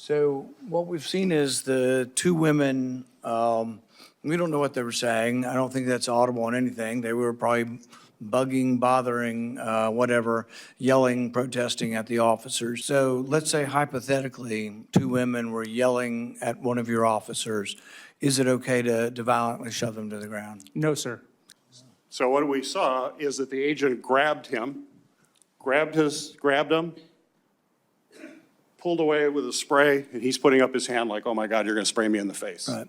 So what we've seen is the two women, we don't know what they were saying. I don't think that's audible on anything. They were probably bugging, bothering, whatever, yelling, protesting at the officers. So let's say hypothetically, two women were yelling at one of your officers. Is it okay to violently shove them to the ground? No, sir. So what we saw is that the agent grabbed him, grabbed him, pulled away with a spray, and he's putting up his hand like, oh my God, you're gonna spray me in the face. Right.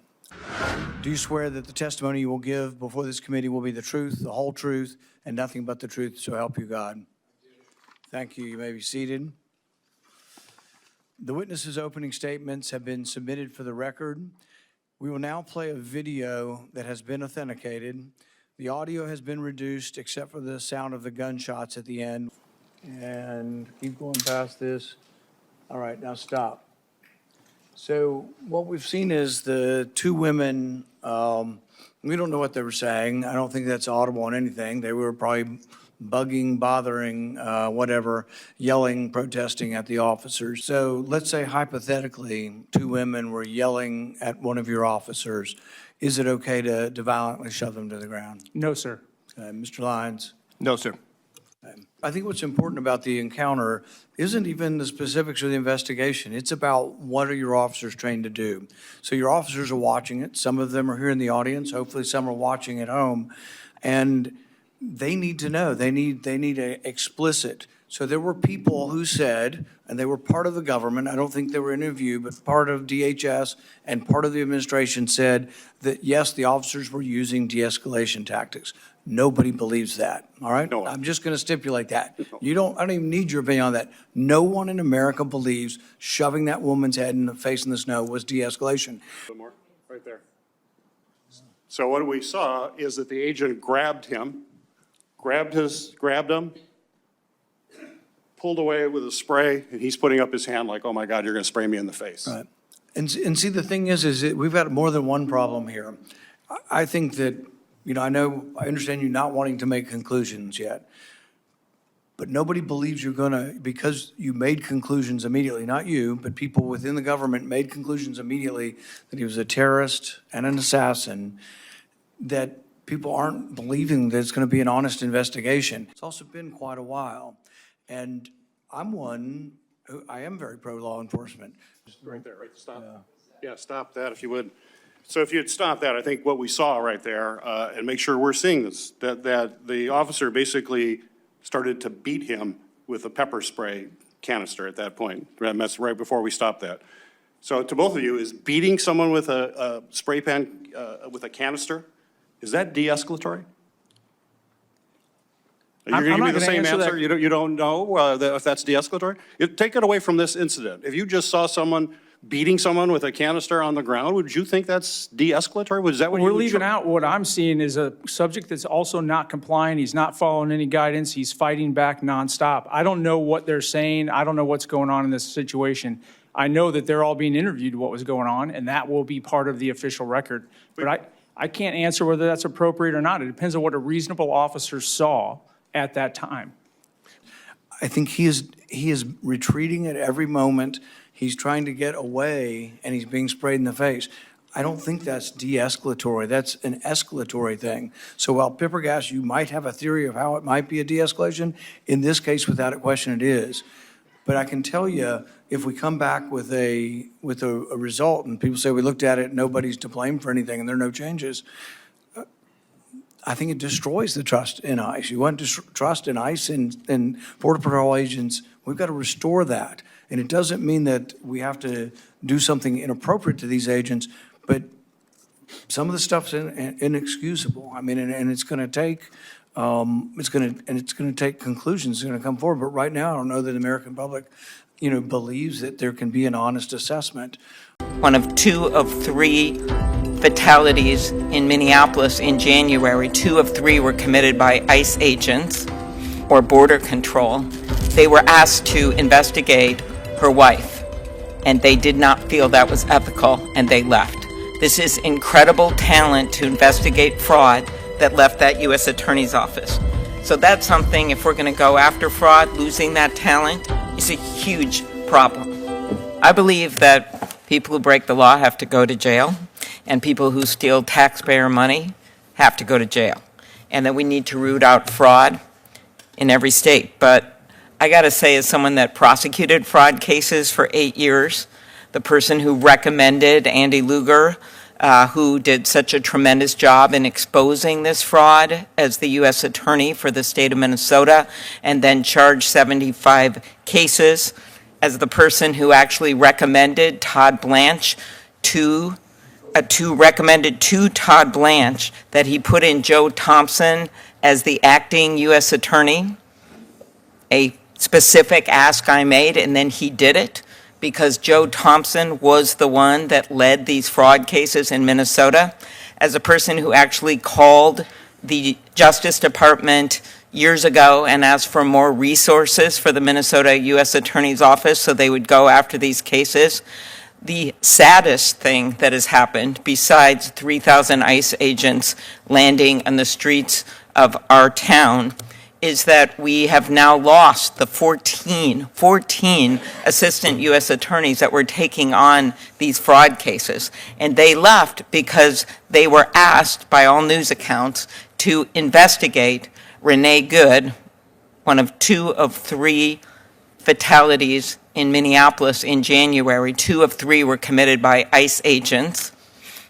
Do you swear that the testimony you will give before this committee will be the truth, the whole truth, and nothing but the truth, so help you God? Thank you. You may be seated. The witnesses' opening statements have been submitted for the record. We will now play a video that has been authenticated. The audio has been reduced except for the sound of the gunshots at the end. And keep going past this. All right, now stop. So what we've seen is the two women, we don't know what they were saying. I don't think that's audible on anything. They were probably bugging, bothering, whatever, yelling, protesting at the officers. So let's say hypothetically, two women were yelling at one of your officers. Is it okay to violently shove them to the ground? No, sir. Mr. Lyons? No, sir. I think what's important about the encounter isn't even the specifics of the investigation. It's about what are your officers trained to do. So your officers are watching it. Some of them are here in the audience. Hopefully some are watching at home. And they need to know. They need a explicit. So there were people who said, and they were part of the government, I don't think they were interviewed, but part of DHS and part of the administration said that, yes, the officers were using de-escalation tactics. Nobody believes that, all right? No one. I'm just going to stipulate that. I don't even need your opinion on that. No one in America believes shoving that woman's head in the face in the snow was de-escalation. More, right there. So what we saw is that the agent grabbed him, grabbed him, pulled away with a spray, and he's putting up his hand like, oh my God, you're gonna spray me in the face. Right. And see, the thing is that we've got more than one problem here. I think that, I understand you not wanting to make conclusions yet, but nobody believes you're gonna, because you made conclusions immediately, not you, but people within the government made conclusions immediately that he was a terrorist and an assassin, that people aren't believing that it's gonna be an honest investigation. It's also been quite a while. And I'm one who, I am very pro-law enforcement. Right there, right, stop. Yeah, stop that if you would. So if you'd stop that, I think what we saw right there, and make sure we're seeing this, that the officer basically started to beat him with a pepper spray canister at that point. That's right before we stopped that. So to both of you, is beating someone with a spray pan, with a canister, is that de-escalatory? You're going to give me the same answer? You don't know if that's de-escalatory? Take it away from this incident. If you just saw someone beating someone with a canister on the ground, would you think that's de-escalatory? Was that what We're leaving out what I'm seeing is a subject that's also not complying. He's not following any guidance. He's fighting back nonstop. I don't know what they're saying. I don't know what's going on in this situation. I know that they're all being interviewed what was going on, and that will be part of the official record. But I can't answer whether that's appropriate or not. It depends on what a reasonable officer saw at that time. I think he is retreating at every moment. He's trying to get away, and he's being sprayed in the face. I don't think that's de-escalatory. That's an escalatory thing. So while pepper gas, you might have a theory of how it might be a de-escalation. In this case, without a question, it is. But I can tell you, if we come back with a result, and people say we looked at it, nobody's to blame for anything, and there are no changes, I think it destroys the trust in ICE. You want to trust in ICE and Border Patrol agents. We've got to restore that. And it doesn't mean that we have to do something inappropriate to these agents, but some of the stuff's inexcusable. I mean, and it's going to take, it's going to take conclusions. It's going to come forward. But right now, I don't know that the American public, believes that there can be an honest assessment. One of 2 of 3 fatalities in Minneapolis in January. 2 of 3 were committed by ICE agents or border control. They were asked to investigate her wife, and they did not feel that was ethical, and they left. This is incredible talent to investigate fraud that left that U.S. Attorney's Office. So that's something, if we're going to go after fraud, losing that talent is a huge problem. I believe that people who break the law have to go to jail, and people who steal taxpayer money have to go to jail, and that we need to root out fraud in every state. But I got to say, as someone that prosecuted fraud cases for 8 years, the person who recommended Andy Lugar, who did such a tremendous job in exposing this fraud as the U.S. Attorney for the state of Minnesota, and then charged 75 cases, as the person who actually recommended Todd Blanche recommended to Todd Blanche that he put in Joe Thompson as the acting U.S. Attorney. A specific ask I made, and then he did it, because Joe Thompson was the one that led these fraud cases in Minnesota. As a person who actually called the Justice Department years ago and asked for more resources for the Minnesota U.S. Attorney's Office so they would go after these cases, the saddest thing that has happened, besides 3,000 ICE agents landing on the streets of our town, is that we have now lost the 14 assistant U.S. attorneys that were taking on these fraud cases. And they left because they were asked, by all news accounts, to investigate Renee Good, one of 2 of 3 fatalities in Minneapolis in January. 2 of 3 were committed by ICE agents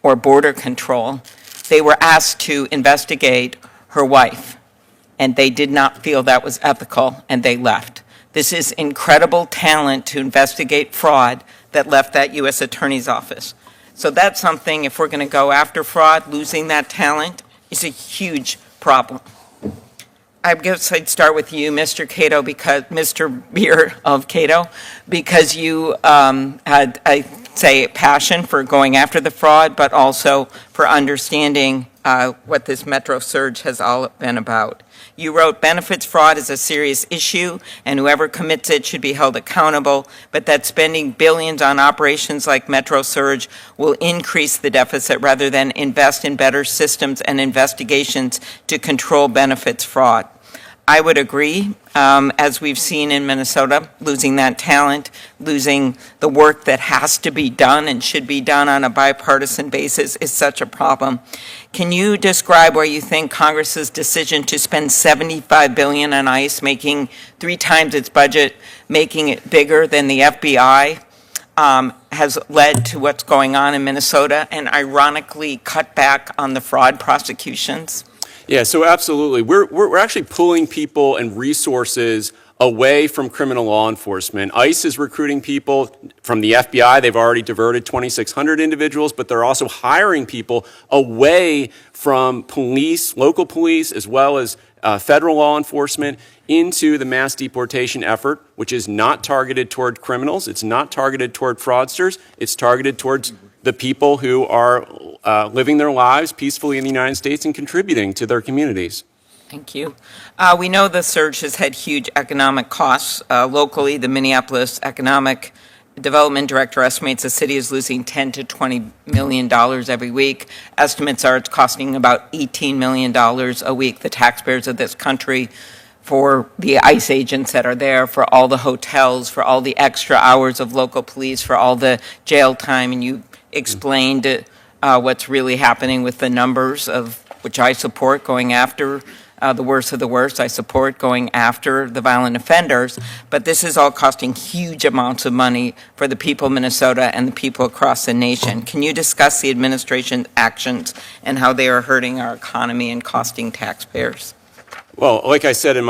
or border control. They were asked to investigate her wife, and they did not feel that was ethical, and they left. This is incredible talent to investigate fraud that left that U.S. Attorney's Office. So that's something, if we're going to go after fraud, losing that talent is a huge problem. I guess I'd start with you, Mr. Cato, because Mr. Beer of Cato, because you had, I say, passion for going after the fraud, but also for understanding what this Metro surge has all been about. You wrote, benefits fraud is a serious issue, and whoever commits it should be held accountable, but that spending billions on operations like Metro surge will increase the deficit rather than invest in better systems and investigations to control benefits fraud. I would agree, as we've seen in Minnesota, losing that talent, losing the work that has to be done and should be done on a bipartisan basis is such a problem. Can you describe where you think Congress's decision to spend $75 billion on ICE, making 3 times its budget, making it bigger than the FBI, has led to what's going on in Minnesota and ironically cut back on the fraud prosecutions? Yeah, so absolutely. We're actually pulling people and resources away from criminal law enforcement. ICE is recruiting people from the FBI. They've already diverted 2,600 individuals, but they're also hiring people away from police, local police, as well as federal law enforcement into the mass deportation effort, which is not targeted toward criminals. It's not targeted toward fraudsters. It's targeted towards the people who are living their lives peacefully in the United States and contributing to their communities. Thank you. We know the surge has had huge economic costs. Locally, the Minneapolis Economic Development Director estimates the city is losing $10 to $20 million every week. Estimates are it's costing about $18 million a week, the taxpayers of this country, for the ICE agents that are there, for all the hotels, for all the extra hours of local police, for all the jail time. And you explained what's really happening with the numbers, of which I support, going after the worst of the worst. I support going after the violent offenders. But this is all costing huge amounts of money for the people of Minnesota and the people across the nation. Can you discuss the administration's actions and how they are hurting our economy and costing taxpayers? Well, like I said in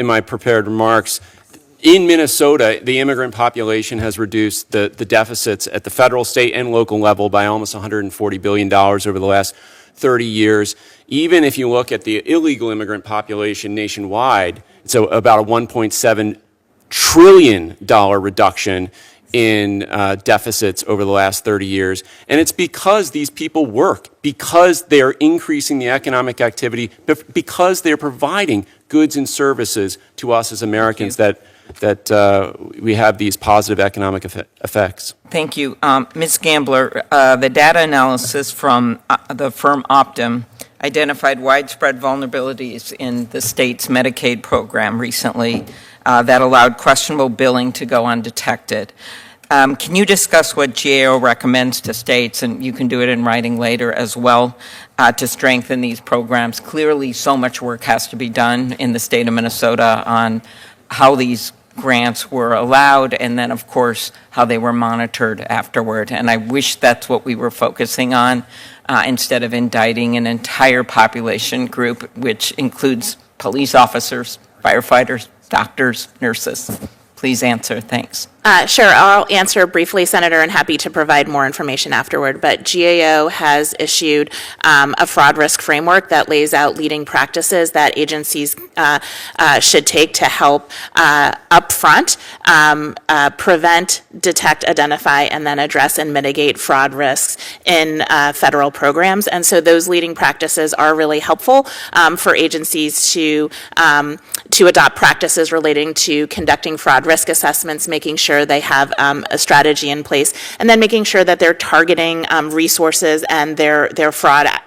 my prepared remarks, in Minnesota, the immigrant population has reduced the deficits at the federal, state, and local level by almost $140 billion over the last 30 years. Even if you look at the illegal immigrant population nationwide, it's about a $1.7 trillion reduction in deficits over the last 30 years. And it's because these people work, because they're increasing the economic activity, because they're providing goods and services to us as Americans that we have these positive economic effects. Thank you. Ms. Gambler, the data analysis from the firm Optum identified widespread vulnerabilities in the state's Medicaid program recently that allowed questionable billing to go undetected. Can you discuss what GAO recommends to states, and you can do it in writing later as well, to strengthen these programs? Clearly, so much work has to be done in the state of Minnesota on how these grants were allowed, and then, of course, how they were monitored afterward. And I wish that's what we were focusing on instead of indicting an entire population group, which includes police officers, firefighters, doctors, nurses. Please answer. Thanks. Sure, I'll answer briefly, Senator, and happy to provide more information afterward. But GAO has issued a fraud risk framework that lays out leading practices that agencies should take to help upfront prevent, detect, identify, and then address and mitigate fraud risks in federal programs. And so those leading practices are really helpful for agencies to adopt practices relating to conducting fraud risk assessments, making sure they have a strategy in place, and then making sure that they're targeting resources and their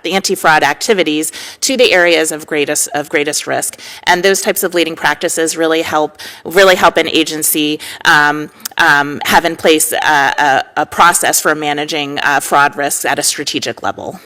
anti-fraud activities to the areas of greatest risk. And those types of leading practices really help an agency have in place a process for managing fraud risks at a strategic level.